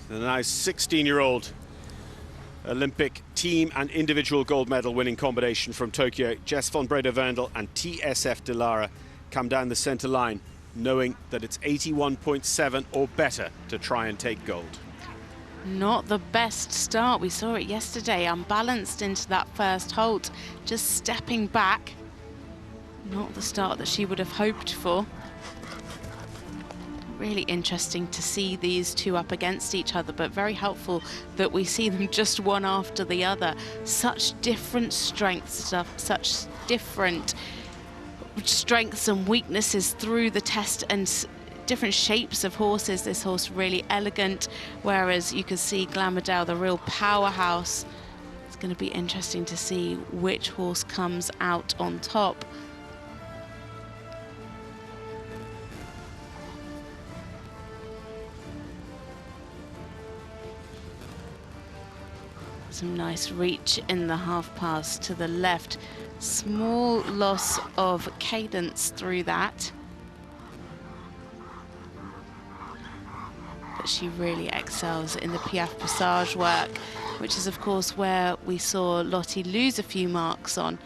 The now 16-year-old Olympic team and individual gold medal winning combination from Tokyo, Jessi von Bredow Werndl and TSF Dalera, come down the centre line, knowing that it's 81.7 or better to try and take gold. Not the best start. We saw it yesterday, unbalanced into that first halt, just stepping back. Not the start that she would have hoped for. Really interesting to see these two up against each other, but very helpful that we see them just one after the other. Such different strengths, such different strengths and weaknesses through the test, and different shapes of horses. This horse really elegant, whereas you can see Glamourdale, the real powerhouse. It's going to be interesting to see which horse comes out on top. Some nice reach in the half pass to the left. Small loss of cadence through that. But she really excels in the Piaffe passage work, which is of course where we saw Lottie lose a few marks on.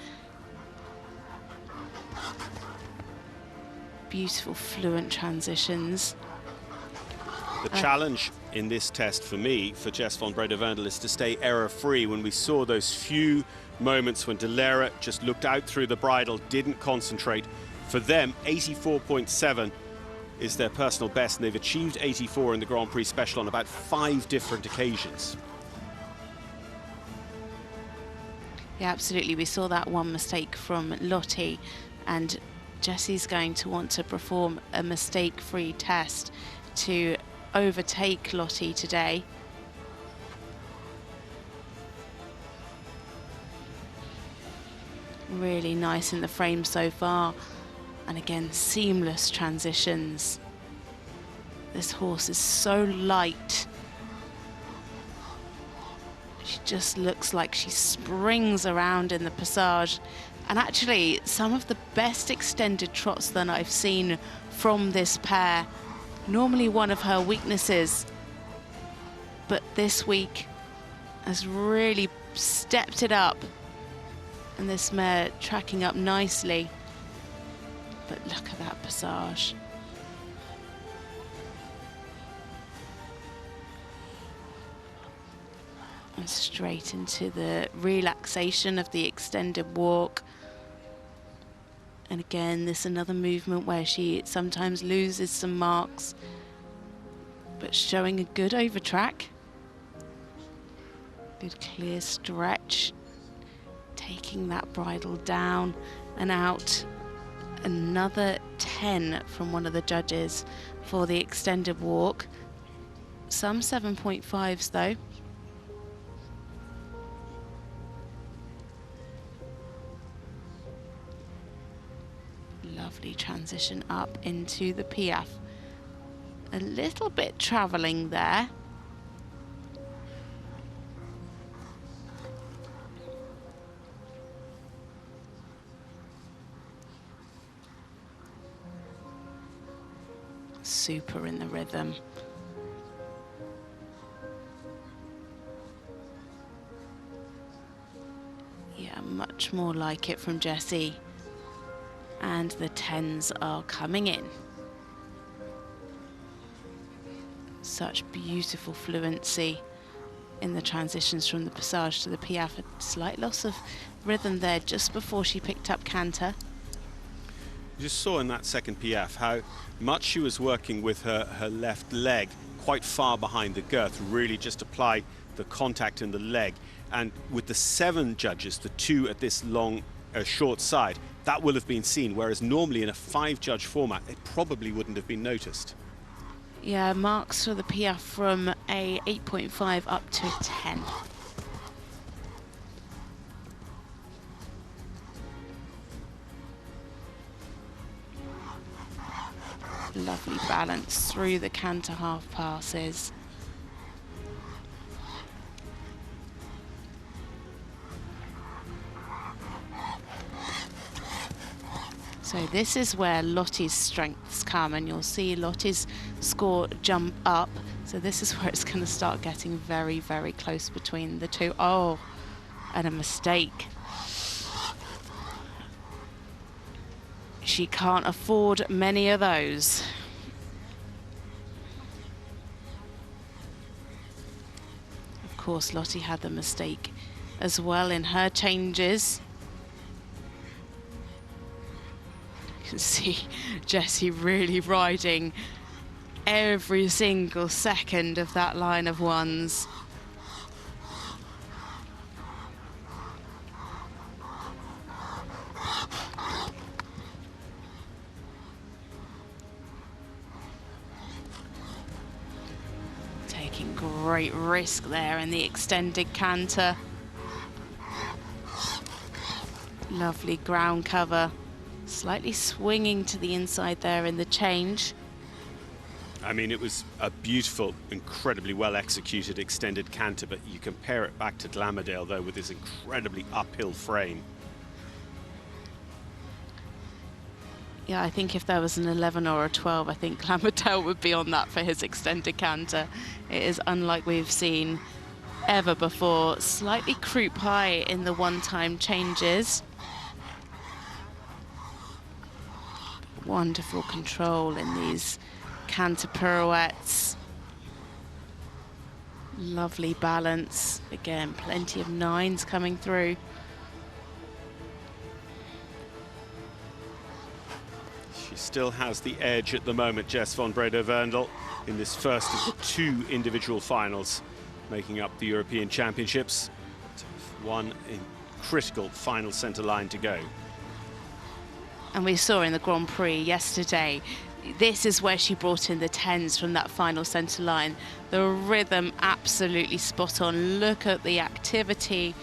Beautiful fluent transitions. The challenge in this test for me, for Jessi von Bredow Werndl, is to stay error-free. When we saw those few moments when Dalera just looked out through the bridle, didn't concentrate, for them, 84.7 is their personal best, and they've achieved 84 in the Grand Prix Special on about 5 different occasions. Yeah, absolutely. We saw that one mistake from Lottie, and Jessi's going to want to perform a mistake-free test to overtake Lottie today. Really nice in the frame so far, and again seamless transitions. This horse is so light. She just looks like she springs around in the passage, and actually some of the best extended trots that I've seen from this pair. Normally one of her weaknesses, but this week has really stepped it up, and this mare tracking up nicely. But look at that passage. And straight into the relaxation of the extended walk. And again, this another movement where she sometimes loses some marks, but showing a good overtrack. Good clear stretch. Taking that bridle down and out. Another 10 from one of the judges for the extended walk. Some 7.5s though. Lovely transition up into the Piaffe. A little bit travelling there. Super in the rhythm. Yeah, much more like it from Jessi. And the 10s are coming in. Such beautiful fluency in the transitions from the passage to the Piaffe. A slight loss of rhythm there just before she picked up canter. You just saw in that second Piaffe how much she was working with her left leg, quite far behind the girth, really just apply the contact in the leg. And with the 7 judges, the 2 at this long, short side, that will have been seen, whereas normally in a 5-judge format, it probably wouldn't have been noticed. Yeah, marks for the Piaffe from a 8.5 up to a 10. Lovely balance through the canter half passes. So this is where Lottie's strengths come, and you'll see Lottie's score jump up. So this is where it's going to start getting very, very close between the two. Oh, and a mistake. She can't afford many of those. Of course, Lottie had the mistake as well in her changes. You can see Jessi really riding every single second of that line of ones. Taking great risk there in the extended canter. Lovely ground cover, slightly swinging to the inside there in the change. I mean, it was a beautiful, incredibly well executed extended canter, but you compare it back to Dalera though with this incredibly uphill frame. Yeah, I think if there was an 11 or a 12, I think Dalera would be on that for his extended canter. It is unlike we've seen ever before. Slightly croup high in the one-time changes. Wonderful control in these canter pirouettes. Lovely balance. Again, plenty of 9s coming through. She still has the edge at the moment, Jessi von Bredow Werndl, in this first of the 2 individual finals making up the European Championships. One critical final centre line to go. And we saw in the Grand Prix yesterday, this is where she brought in the 10s from that final centre line. The rhythm absolutely spot on. Look at the activity,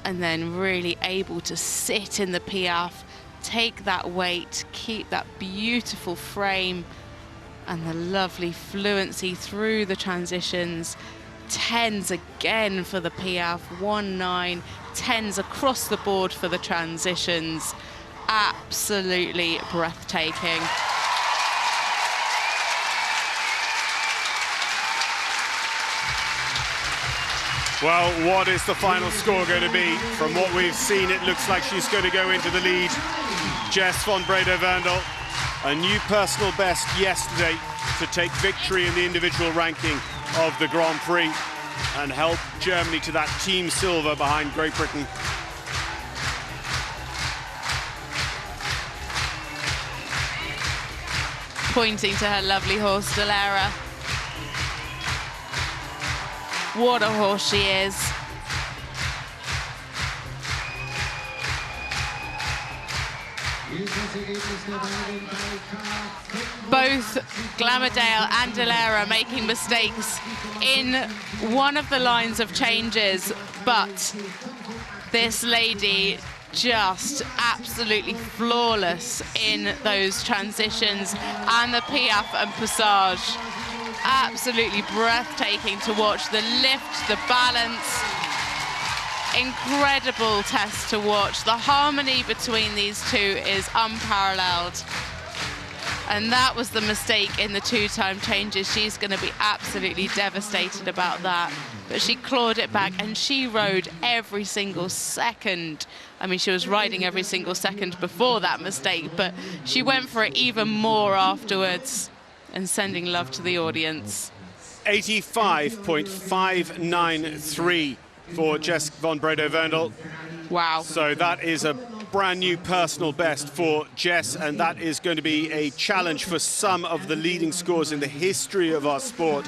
and then really able to sit in the piaffe, take that weight, keep that beautiful frame, and the lovely fluency through the transitions. 10s again for the piaffe, 1-9, 10s across the board for the transitions. Absolutely breathtaking. Well, what is the final score going to be? From what we've seen, it looks like she's going to go into the lead. Jessi von Bredow Werndl, a new personal best yesterday to take victory in the individual ranking of the Grand Prix and help Germany to that team silver behind Great Britain. Pointing to her lovely horse, Dalera. What a horse she is. Both Glamourdale and Dalera making mistakes in one of the lines of changes, but this lady just absolutely flawless in those transitions and the piaffe and passage. Absolutely breathtaking to watch. The lift, the balance, incredible test to watch. The harmony between these two is unparalleled. And that was the mistake in the 2-time changes. She's going to be absolutely devastated about that. But she clawed it back, and she rode every single second. I mean, she was riding every single second before that mistake, but she went for it even more afterwards, and sending love to the audience. 85.593 for Jessi von Bredow Werndl. Wow. So that is a brand new personal best for Jess, and that is going to be a challenge for some of the leading scores in the history of our sport.